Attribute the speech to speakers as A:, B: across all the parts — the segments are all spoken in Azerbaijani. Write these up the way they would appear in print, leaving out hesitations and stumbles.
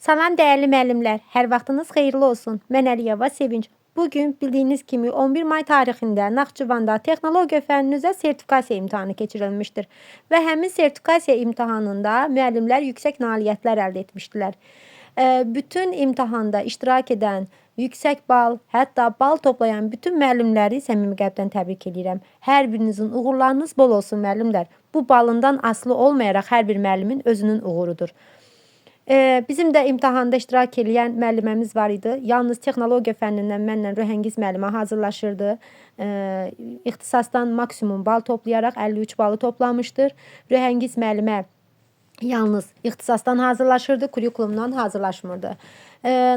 A: Salam dəyərli müəllimlər, hər vaxtınız xeyirli olsun. Mən Əliyeva Sevinç. Bugün bildiyiniz kimi 11 may tarixində Naxçıvanda texnologiya fənnin üzrə sertifikasiya imtahanı keçirilmişdir və həmin sertifikasiya imtahanında müəllimlər yüksək nailiyyətlər əldə etmişdilər. Bütün imtahanda iştirak edən, yüksək bal, hətta bal toplayan bütün müəllimləri səmimi qəlbdən təbrik edirəm. Hər birinizin uğurlarınız bol olsun müəllimlər. Bu balından asılı olmayaraq hər bir müəllimin özünün uğurudur. Bizim də imtahanda iştirak edən müəlliməmiz var idi. Yalnız texnologiya fənnindən mənlə Röhəngiz müəllimə hazırlaşırdı. İxtisasdan maksimum bal toplayaraq 53 balı toplamışdır. Röhəngiz müəllimə yalnız ixtisasdan hazırlaşırdı, kurikulumdan hazırlaşmırdı.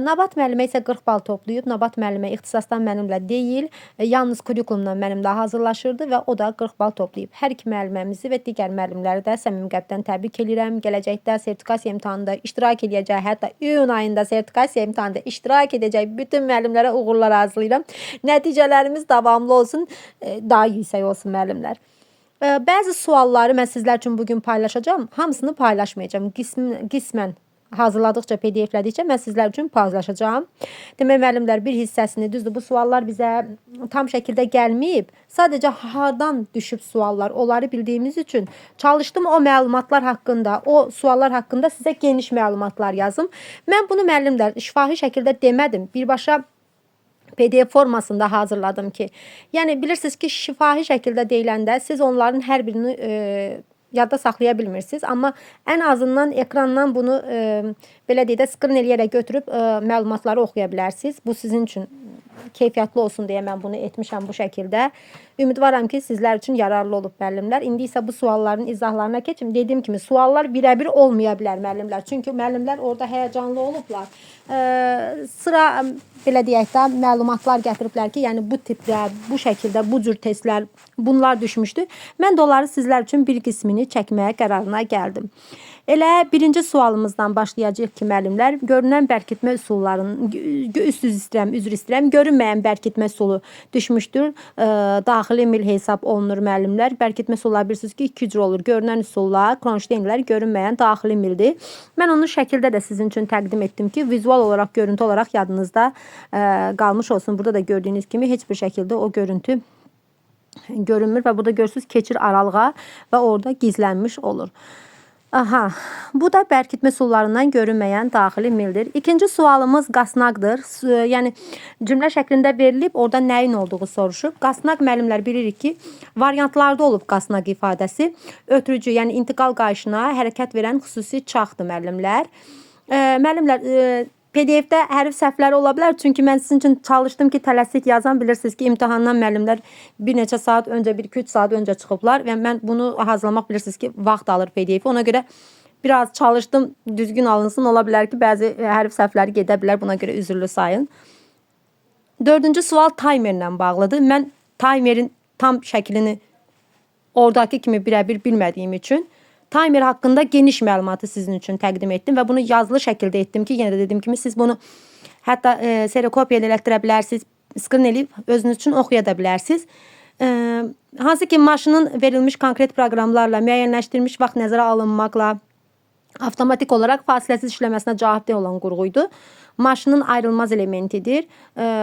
A: Nabat müəllimə isə 40 bal toplayıb. Nabat müəllimə ixtisasdan mənimlə deyil, yalnız kurikulumdan mənimlə hazırlaşırdı və o da 40 bal toplayıb. Hər iki müəlliməmizi və digər müəllimləri də səmimi qəlbdən təbrik edirəm. Gələcəkdə sertifikasiya imtahanında iştirak edəcək, hətta iyun ayında sertifikasiya imtahanında iştirak edəcək bütün müəllimlərə uğurlar arzulayıram. Nəticələrimiz davamlı olsun, daha yüksək olsun müəllimlər. Bəzi sualları mən sizlər üçün bugün paylaşacağım. Hamısını paylaşmayacağım. Qismən hazırladıqca, PDF-lədikcə mən sizlər üçün paylaşacağım. Demək müəllimlər, bir hissəsini, düzdür, bu suallar bizə tam şəkildə gəlməyib. Sadəcə hardan düşüb suallar, onları bildiyimiz üçün çalışdım o məlumatlar haqqında, o suallar haqqında sizə geniş məlumatlar yazım. Mən bunu müəllimlər şifahi şəkildə demədim. Birbaşa PDF formasında hazırladım ki, yəni bilirsiniz ki, şifahi şəkildə deyiləndə siz onların hər birini yadda saxlaya bilmirsiniz, amma ən azından ekrandan bunu belə deyək də skrin eləyərək götürüb məlumatları oxuya bilərsiniz. Bu sizin üçün keyfiyyətli olsun deyə mən bunu etmişəm bu şəkildə. Ümidvaram ki, sizlər üçün yararlı olub müəllimlər. İndi isə bu sualların izahlarına keçim. Dediyim kimi, suallar birəbir olmaya bilər müəllimlər. Çünki müəllimlər orada həyəcanlı olublar. Sıra belə deyək də məlumatlar gətiriblər ki, yəni bu tipdə, bu şəkildə, bu cür testlər bunlar düşmüşdü. Mən də onları sizlər üçün bir qismini çəkməyə qərarına gəldim. Elə birinci sualımızdan başlayacağıq ki, müəllimlər, görünən bərkitmə üsullarının, üzr istəyirəm, görünməyən bərkitmə üsulu düşmüşdür. Daxili mil hesab olunur müəllimlər. Bərkitmə üsulları bilirsiniz ki, 2 cür olur. Görünən üsullar, Kronşteynlər, görünməyən daxili mildir. Mən onu şəkildə də sizin üçün təqdim etdim ki, vizual olaraq, görüntü olaraq yadınızda qalmış olsun. Burada da gördüyünüz kimi heç bir şəkildə o görüntü görünmür və burada görürsünüz keçir aralığa və orada gizlənmiş olur. Aha, bu da bərkitmə üsullarından görünməyən daxili mildir. İkinci sualımız qasnaqdır. Yəni cümlə şəklində verilib, orada nəyin olduğu soruşub. Qasnaq müəllimlər bilirik ki, variantlarda olub qasnaq ifadəsi. Ötürücü, yəni intiqal qayışına hərəkət verən xüsusi çaxdır müəllimlər. Müəllimlər, PDF-də hərf səhvləri ola bilər. Çünki mən sizin üçün çalışdım ki, tələsik yazan, bilirsiniz ki, imtahandan müəllimlər bir neçə saat öncə, 1-2-3 saat öncə çıxıblar və mən bunu hazırlamaq bilirsiniz ki, vaxt alır PDF-i. Ona görə biraz çalışdım, düzgün alınsın. Ola bilər ki, bəzi hərf səhvləri gedə bilər. Buna görə üzrlü sayın. Dördüncü sual timerlə bağlıdır. Mən timerin tam şəklini oradakı kimi birəbir bilmədiyim üçün timer haqqında geniş məlumatı sizin üçün təqdim etdim və bunu yazılı şəkildə etdim ki, yenə də dediyim kimi siz bunu hətta serokopya ilə elətdirə bilərsiniz, skrin eləyib özünüz üçün oxuya da bilərsiniz. Hansı ki, maşının verilmiş konkret proqramlarla müəyyənləşdirilmiş vaxt nəzərə alınmaqla avtomatik olaraq fasiləsiz işləməsinə cavabdeh olan qurğuydu. Maşının ayrılmaz elementidir.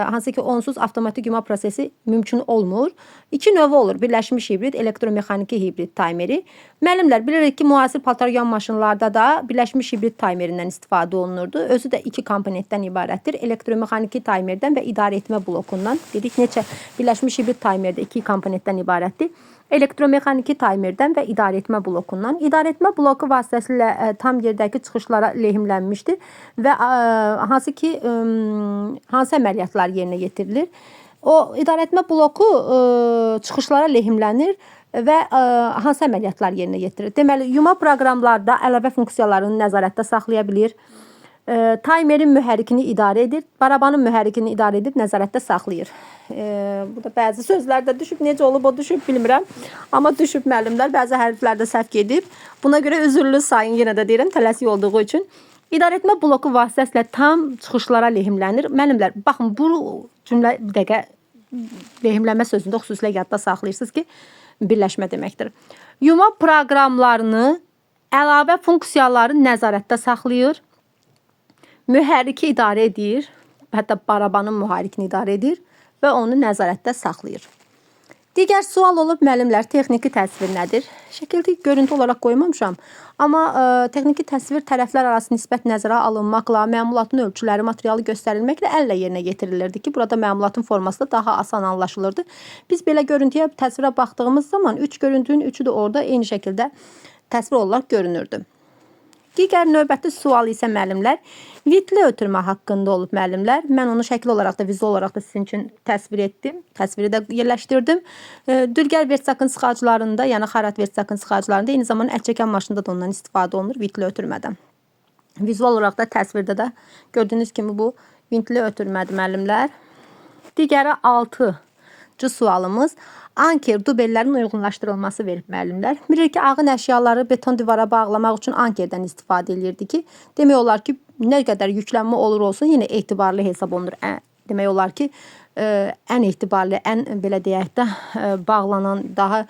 A: Hansı ki, onsuz avtomatik yuma prosesi mümkün olmur. İki növü olur. Birləşmiş hibrid, elektromexaniki hibrid timeri. Müəllimlər, bilirik ki, müasir paltaryan maşınlarda da birləşmiş hibrid timerindən istifadə olunurdu. Özü də 2 komponentdən ibarətdir. Elektromexaniki timerdən və idarə etmə blokundan. Dedik, neçə birləşmiş hibrid timerdə 2 komponentdən ibarətdir. Elektromexaniki timerdən və idarə etmə blokundan. İdarə etmə bloku vasitəsilə tam yerdəki çıxışlara lehimlənmişdir və hansı ki, hansı əməliyyatlar yerinə yetirilir. O idarə etmə bloku çıxışlara lehimlənir və hansı əməliyyatlar yerinə yetirilir. Deməli, yuma proqramlarda əlavə funksiyalarını nəzarətdə saxlaya bilir. Timerin mühərrikini idarə edir, barabanın mühərrikini idarə edib nəzarətdə saxlayır. Burada bəzi sözlərdə düşüb, necə olub o düşüb bilmirəm. Amma düşüb müəllimlər, bəzi hərflərdə səhv gedib. Buna görə üzrlü sayın, yenə də deyirəm, tələsik olduğu üçün. İdarə etmə bloku vasitəsilə tam çıxışlara lehimlənir. Müəllimlər, baxın, bu cümlə bir dəqiqə lehimlənmə sözündə xüsusilə yadda saxlayırsınız ki, birləşmə deməkdir. Yuma proqramlarını, əlavə funksiyaları nəzarətdə saxlayır. mühərriki idarə edir, hətta barabanın mühərrikini idarə edir və onu nəzarətdə saxlayır. Digər sual olub, müəllimlər, texniki təsvir nədir? Şəkildə görüntü olaraq qoymamışam. Amma texniki təsvir tərəflər arası nisbət nəzərə alınmaqla, məmulatın ölçüləri, materialı göstərilməklə əllə yerinə yetirilirdi ki, burada məmulatın forması da daha asan anlaşılırdı. Biz belə görüntüyə, təsvirə baxdığımız zaman 3 görüntünün 3'ü də orada eyni şəkildə təsvir olaraq görünürdü. Digər növbəti sual isə müəllimlər, vitli ötürmə haqqında olub müəllimlər. Mən onu şəkil olaraq da, vizual olaraq da sizin üçün təsvir etdim. Təsviri də yerləşdirdim. Dülgər vertsakın sıxaclarında, yəni xarat vertsakın sıxaclarında, eyni zamanda əl çəkən maşında da ondan istifadə olunur vitli ötürmədən. Vizual olaraq da təsvirdə də gördüyünüz kimi bu vitli ötürmədir müəllimlər. Digəri 6-cı sualımız. Anker dubellərin uyğunlaşdırılması verib müəllimlər. Bilirik ki, ağın əşyaları beton divara bağlamaq üçün ankerdən istifadə edirdi ki, demək olar ki, nə qədər yüklənmə olur olsun, yenə etibarlı hesab olunur. Demək olar ki, ən etibarlı, ən belə deyək də, bağlanan, daha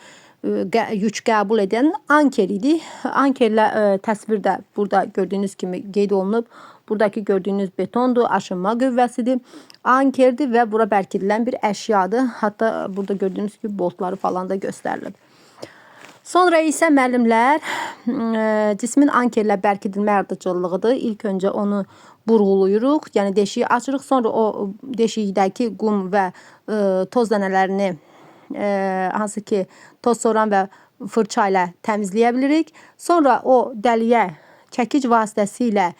A: yük qəbul edən anker idi. Ankerlə təsvir də burada gördüyünüz kimi qeyd olunub. Buradakı gördüyünüz betondur, aşınma qüvvəsidir, ankerdir və bura bərkidilən bir əşyadır. Hatta burada gördüyünüz gibi boltları falan da göstərilib. Sonra isə müəllimlər, cismin ankerlə bərkidilmə ardıcıllığıdır. İlk öncə onu burğuluyuruq, yəni deşiyi açırıq. Sonra o deşikdəki qum və toz dənələrini, hansı ki toz soran və fırça ilə təmizləyə bilirik. Sonra o dəliyə çəkic vasitəsilə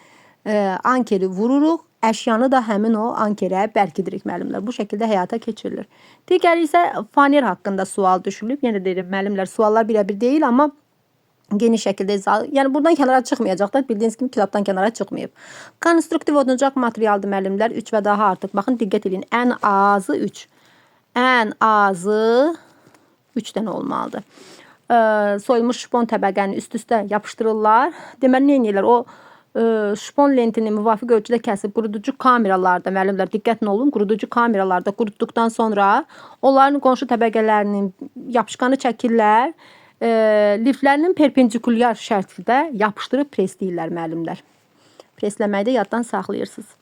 A: ankeri vururuq. Əşyanı da həmin o ankerə bərkidirik müəllimlər. Bu şəkildə həyata keçirilir. Digəri isə faner haqqında sual düşülüb. Yenə deyirəm müəllimlər, suallar birə-bir deyil, amma geniş şəkildə izah. Yəni buradan kənara çıxmayacaq da, bildiyiniz kimi kitabdan kənara çıxmayıb. Konstruktiv oduncaq materialdır müəllimlər. 3 və daha artıq. Baxın, diqqət edin. Ən azı 3. Ən azı 3 dənə olmalıdır. Soyulmuş şpon təbəqəni üst-üstə yapışdırırlar. Deməli, nə edirlər? O şpon lentini müvafiq ölçüdə kəsib quruducu kameralarda, müəllimlər diqqətli olun, quruducu kameralarda qurutduqdan sonra onların qonşu təbəqələrinin yapışqanı çəkirlər, liflərinin perpendikulyar şəkildə yapışdırıb presləyirlər müəllimlər. Presləməkdə yaddan saxlayırsınız.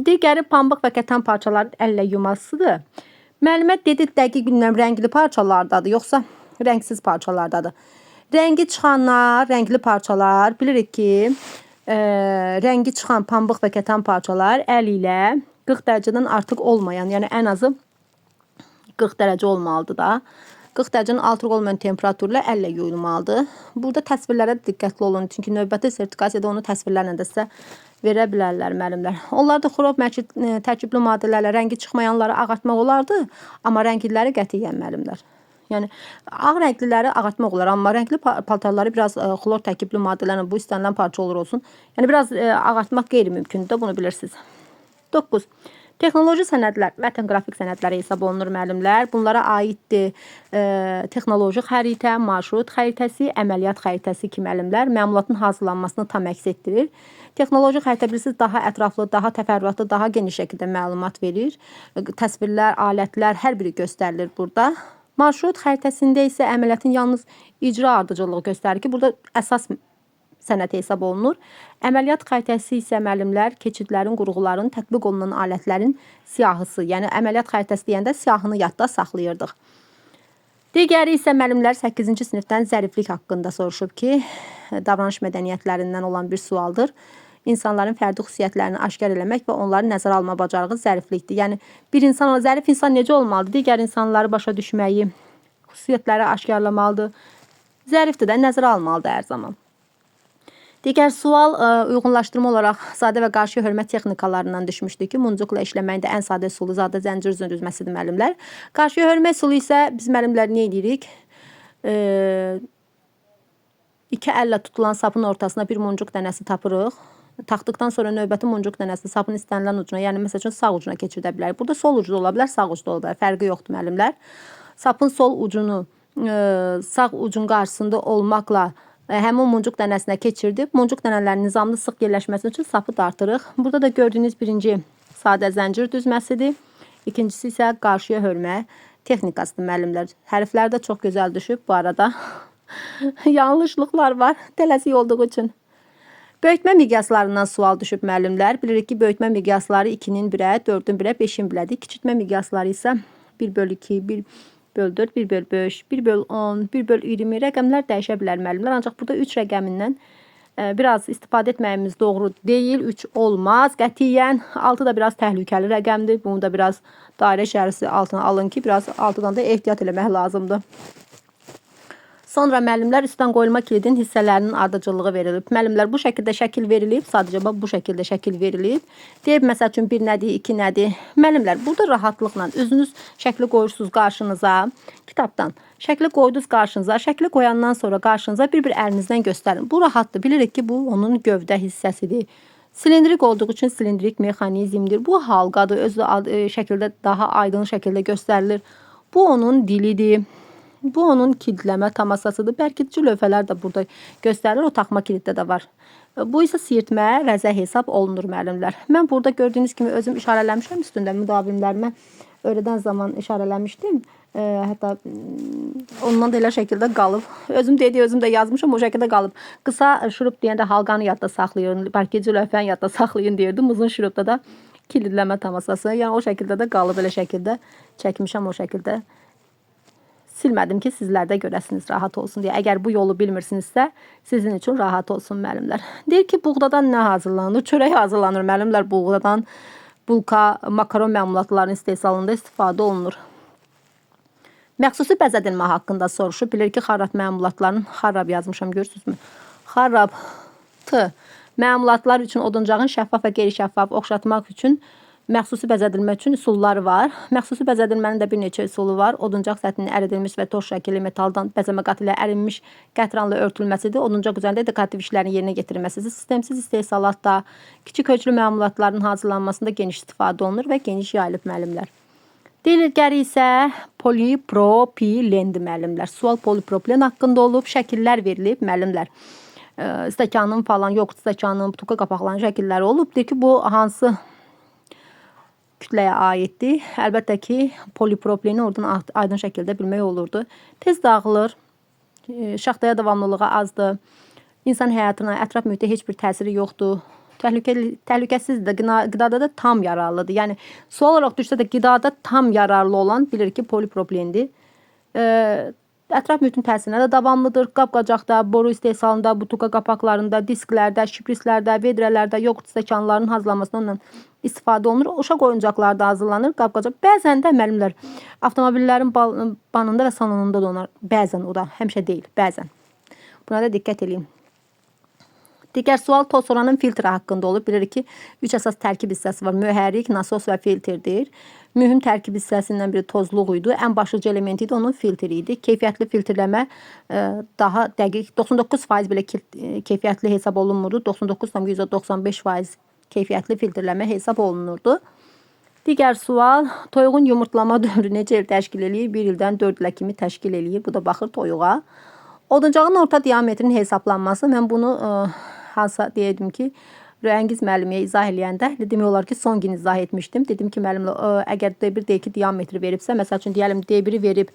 A: Digəri pambıq və kətan parçaların əllə yumasıdır. Müəllimə dedi dəqiq bilməm rəngli parçalardadır, yoxsa rəngsiz parçalardadır. Rəngi çıxanlar, rəngli parçalar, bilirik ki, rəngi çıxan pambıq və kətan parçalar əl ilə 40 dərəcədən artıq olmayan, yəni ən azı 40 dərəcə olmalıdır da. 40 dərəcənin altı olmayan temperaturla əllə yuyulmalıdır. Burada təsvirlərə diqqətli olun, çünki növbəti sertifikasiyada onu təsvirlərlə də sizə verə bilərlər müəllimlər. Onlarda xrob tərkibli maddələrlə rəngi çıxmayanları ağartmaq olardı, amma rəngliləri qətiyyən müəllimlər. Yəni ağ rəngliləri ağartmaq olar, amma rəngli paltarları biraz xlor tərkibli maddələrlə, bu istənilən parça olur olsun. Yəni biraz ağartmaq qeyri-mümkündür də, bunu bilirsiniz. 9. Texnoloji sənədlər vətən qrafik sənədləri hesab olunur müəllimlər. Bunlara aiddir texnoloji xəritə, marşrut xəritəsi, əməliyyat xəritəsi kimi müəllimlər məmulatın hazırlanmasını tam əks etdirir. Texnoloji xəritə bilirsiniz daha ətraflı, daha təfərrüatlı, daha geniş şəkildə məlumat verir. Təsvirlər, alətlər hər biri göstərilir burada. Marşrut xəritəsində isə əməliyyatın yalnız icra ardıcılığı göstərir ki, burada əsas sənəd hesab olunur. Əməliyyat xəritəsi isə müəllimlər keçidlərin, qurğuların, tətbiq olunan alətlərin siyahısı. Yəni əməliyyat xəritəsi deyəndə siyahını yadda saxlayırdıq. Digəri isə müəllimlər 8-ci sinifdən zəriflik haqqında soruşub ki, davranış mədəniyyətlərindən olan bir sualdır. İnsanların fərdi xüsusiyyətlərini aşkar eləmək və onları nəzərə alma bacarığı zəriflikdir. Yəni bir insan, zərif insan necə olmalıdır? Digər insanları başa düşməyi, xüsusiyyətləri aşkarlamalıdır. Zərifdir də, nəzərə almalıdır hər zaman. Digər sual uyğunlaşdırma olaraq sadə və qarşıya hörmət texnikalarından düşmüşdür ki, muncuqla işləməyin də ən sadə üsulu zadə zəncir düzməsidir müəllimlər. Qarşıya hörmət üsulu isə biz müəllimlər nə edirik? İki əllə tutulan sapın ortasına bir muncuq dənəsi tapırıq. Taxdıqdan sonra növbəti muncuq dənəsini sapın istənilən ucuna, yəni məsəl üçün sağ ucuna keçirdə bilərik. Burada sol ucu da ola bilər, sağ ucu da ola bilər. Fərqi yoxdur müəllimlər. Sapın sol ucunu sağ ucun qarşısında olmaqla həmin muncuq dənəsinə keçirdib, muncuq dənələrinin nizamlı sıx yerləşməsi üçün sapı dartırıq. Burada da gördüyünüz birinci sadə zəncir düzməsidir. İkincisi isə qarşıya hörmə texnikasıdır müəllimlər. Hərflər də çox gözəl düşüb bu arada. Yanlışlıqlar var, tələsik olduğu üçün. Böyütmə miqyaslarından sual düşüb müəllimlər. Bilirik ki, böyütmə miqyasları 2-nin 1-ə, 4-ün 1-ə, 5-in 1-ədir. Kiçiltmə miqyasları isə 1/2, 1/4, 1/5, 1/10, 1/20 rəqəmlər dəyişə bilər müəllimlər. Ancaq burada 3 rəqəmindən biraz istifadə etməyimiz doğru deyil. 3 olmaz qətiyyən. 6 da biraz təhlükəli rəqəmdir. Bunu da biraz dairə içərisi altına alın ki, biraz 6-dan da ehtiyat eləmək lazımdır. Sonra müəllimlər üstdən qoyulma kilidin hissələrinin ardıcıllığı verilib. Müəllimlər bu şəkildə şəkil verilib. Sadəcə bu şəkildə şəkil verilib. Deyib məsəl üçün 1 nədir, 2 nədir? Müəllimlər burada rahatlıqla özünüz şəkli qoyursunuz qarşınıza. Kitabdan şəkli qoydunuz qarşınıza. Şəkli qoyandan sonra qarşınıza bir əlinizdən göstərin. Bu rahatdır. Bilirik ki, bu onun gövdə hissəsidir. Silindrik olduğu üçün silindrik mexanizmdir. Bu halqadır. Özü şəkildə daha aydın şəkildə göstərilir. Bu onun dilidir. Bu onun kilidləmə tamasasıdır. Bərkidici lövhələr də burada göstərilir. O taxma kiliddə də var. Bu isə siyirtmə, rəzə hesab olunur müəllimlər. Mən burada gördüyünüz kimi özüm işarələmişəm üstündə müdavimlərimə. Öyrədən zaman işarələmişdim. Hətta ondan da elə şəkildə qalıb. Özüm də yazmışam, o şəkildə qalıb. Qısa şurup deyəndə halqanı yadda saxlayın, bərkidici lövhəni yadda saxlayın deyirdim. Uzun şurupda da kilidləmə tamasası. Yəni o şəkildə də qalıb, elə şəkildə çəkmişəm o şəkildə. Silmədim ki, sizlər də görəsiniz, rahat olsun deyə. Əgər bu yolu bilmirsinizsə, sizin üçün rahat olsun müəllimlər. Deyir ki, buğdadan nə hazırlanır? Çörək hazırlanır müəllimlər buğdadan. Bulka, makaron məmulatlarının istehsalında istifadə olunur. Məxsusi bəzədilmə haqqında soruşub. Bilir ki, xarab məmulatların, xarab yazmışam, görürsünüzmü? Xarab məmulatlar üçün oduncağın şəffaf və qeyri-şəffaf oxşatmaq üçün məxsusi bəzədilmə üçün üsulları var. Məxsusi bəzədilmənin də bir neçə üsulu var. Oduncaq səthinin əridilmiş və toz şəkilli metaldan bəzəmə qatı ilə ərinmiş qətranla örtülməsidir. Oduncaq üzərində dekorativ işlərin yerinə getirilməsidir. Sistemsiz istehsalatda kiçik ölçülü məmulatların hazırlanmasında geniş istifadə olunur və geniş yayılıb müəllimlər. Deyilgəri isə polipropilendir müəllimlər. Sual polipropilen haqqında olub, şəkillər verilib müəllimlər. Stəkanın falan, yoğurt stəkanın, butuka qapaqlarının şəkilləri olub. Deyir ki, bu hansı kütləyə aiddir. Əlbəttə ki, polipropileni oradan aydın şəkildə bilmək olurdu. Tez dağılır, şaxtaya davamlılığı azdır, insan həyatına, ətraf mühitə heç bir təsiri yoxdur, təhlükəsizdir, qidada da tam yararlıdır. Yəni, sual olaraq düşsə də qidada tam yararlı olan bilir ki, polipropilendir. Ətraf mühitin təsirinə də davamlıdır. Qab-qacaqda, boru istehsalında, butuka qapaqlarında, disklərdə, şiprislərdə, vedrələrdə, yoğurt stəkanlarının hazırlanmasında ondan istifadə olunur. Uşaq oyuncaqlarda hazırlanır qab-qacaq. Bəzən də müəllimlər avtomobillərin banında və salonunda donar. Bəzən, o da həmişə deyil, bəzən. Buna da diqqət edin. Digər sual toz soranın filtri haqqında olub. Bilirik ki, 3 əsas tərkib hissəsi var. Mühərrik, nasos və filtrdir. Mühüm tərkib hissəsindən biri tozluq idi. Ən başlıca elementi idi, onun filtri idi. Keyfiyyətli filtrləmə daha dəqiq 99% belə keyfiyyətli hesab olunmurdu. 99,95% keyfiyyətli filtrləmə hesab olunurdu. Digər sual, toyuğun yumurtlama dövrü necə il təşkil eləyir? 1 ildən 4 ilə kimi təşkil eləyir. Bu da baxır toyuğa. Oduncağın orta diametrinin hesablanması. Mən bunu hansısa deyirdim ki, Rüəngiz müəllimiyə izah eləyəndə demək olar ki, son gün izah etmişdim. Dedim ki, müəllimlə, əgər D1, D2 diametri veribsə, məsəl üçün deyəlim D1-i verib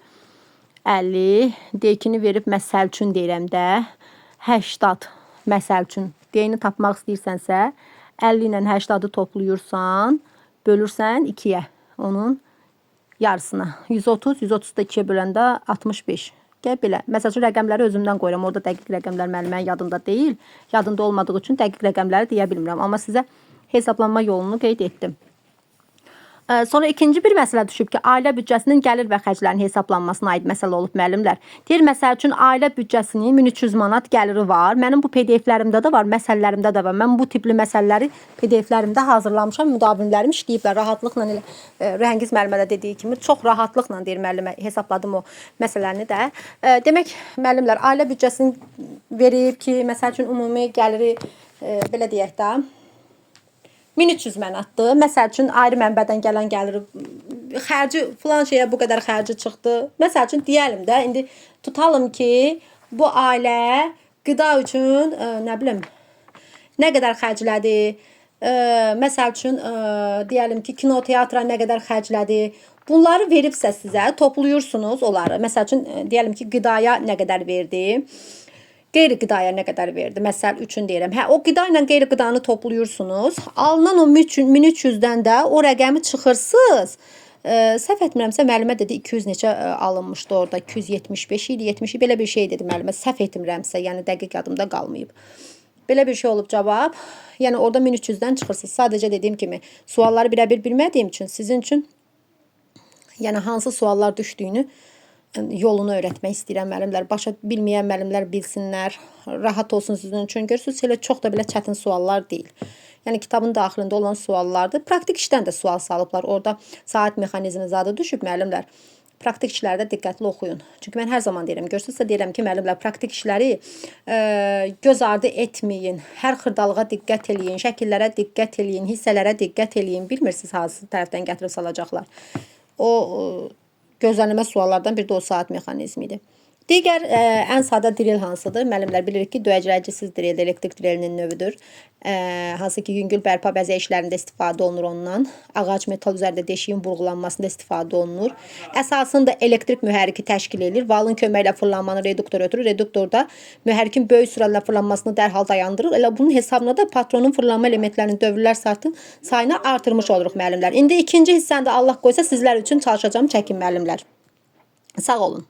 A: 50, D2-ni verib məsəl üçün deyirəm də 80, məsəl üçün D-ni tapmaq istəyirsənsə 50 ilə 80-ı toplayırsan, bölürsən 2-yə, onun yarısına. 130, 130 da 2-yə böləndə 65. Belə. Məsəl üçün rəqəmləri özümdən qoyuram. Orada dəqiq rəqəmlər müəllimənin yadında deyil. Yadında olmadığı üçün dəqiq rəqəmləri deyə bilmirəm. Amma sizə hesablanma yolunu qeyd etdim. Sonra ikinci bir məsələ düşüb ki, ailə büdcəsinin gəlir və xərclərin hesablanmasına aid məsələ olub müəllimlər. Deyir, məsəl üçün ailə büdcəsinin 1300 manat gəliri var. Mənim bu PDF-lərimdə də var, məsələlərimdə də var. Mən bu tipli məsələləri PDF-lərimdə hazırlamışam. Müdavimlərim işləyiblər rahatlıqla elə. Rüəngiz müəllimə də dediyi kimi çox rahatlıqla deyir müəllimə hesapladım o məsələni də. Demək müəllimlər ailə büdcəsini verib ki, məsəl üçün ümumi gəliri belə deyək də 1300 mənatdır. Məsəl üçün ayrı mənbədən gələn gəlir, xərci filan şeyə bu qədər xərci çıxdı. Məsəl üçün deyəlim də, indi tutalım ki, bu ailə qida üçün nə bilim nə qədər xərclədi? Məsəl üçün deyəlim ki, kino, teatra nə qədər xərclədi? Bunları veribsə sizə toplayırsınız onları. Məsəl üçün deyəlim ki, qidaya nə qədər verdi? Qeyri-qidaya nə qədər verdi? Məsəl üçün deyirəm. Hə, o qida ilə qeyri-qidanı toplayırsınız. Alınan o 1300-dən də o rəqəmi çıxırsınız. Səhv etmirəmsə müəllimə dedi 200 neçə alınmışdı orada. 275 idi, 70 belə bir şey dedi müəllimə. Səhv etmirəmsə, yəni dəqiq yadımda qalmayıb. Belə bir şey olub cavab. Yəni orada 1300-dən çıxırsınız. Sadəcə dediyim kimi sualları birə-bir bilmədiyim üçün sizin üçün yəni hansı suallar düşdüyünü yolunu öğretmək istəyirəm müəllimlər. Başa bilməyən müəllimlər bilsinlər. Rahat olsun sizin üçün. Görürsünüz, elə çox da belə çətin suallar deyil. Yəni kitabın daxilində olan suallardır. Praktik işdən də sual salıblar. Orada saat mexanizmi zadı düşüb müəllimlər. Praktik işlərdə diqqətli oxuyun. Çünki mən hər zaman deyirəm, görürsünüzsə deyirəm ki, müəllimlər praktik işləri göz ardı etməyin. Hər xırdalığa diqqət eləyin, şəkillərə diqqət eləyin, hissələrə diqqət eləyin. Bilmirsiniz hansı tərəfdən gətirib salacaqlar. O gözlənilmə suallardan biri də o saat mexanizmidir. Digər ən sadə drill hansıdır? Müəllimlər bilirik ki, döyəcləyicisiz drill elektrik drillinin növüdür. Hansı ki, yüngül bərpa bəzək işlərində istifadə olunur ondan. Ağac metal üzərində deşiyin vurğulanmasında istifadə olunur. Əsasında elektrik mühərriki təşkil edir. Valın köməyi ilə fırlanmanı reduktor ötürür. Reduktorda mühərrikin böyük sürətlə fırlanmasını dərhal dayandırır. Elə bunun hesabına da patronun fırlanma elementlərinin dövrlər sayını artırmış oluruq müəllimlər. İndi ikinci hissəndə Allah qoysa sizlər üçün çalışacağım. Çəkin müəllimlər. Sağ olun.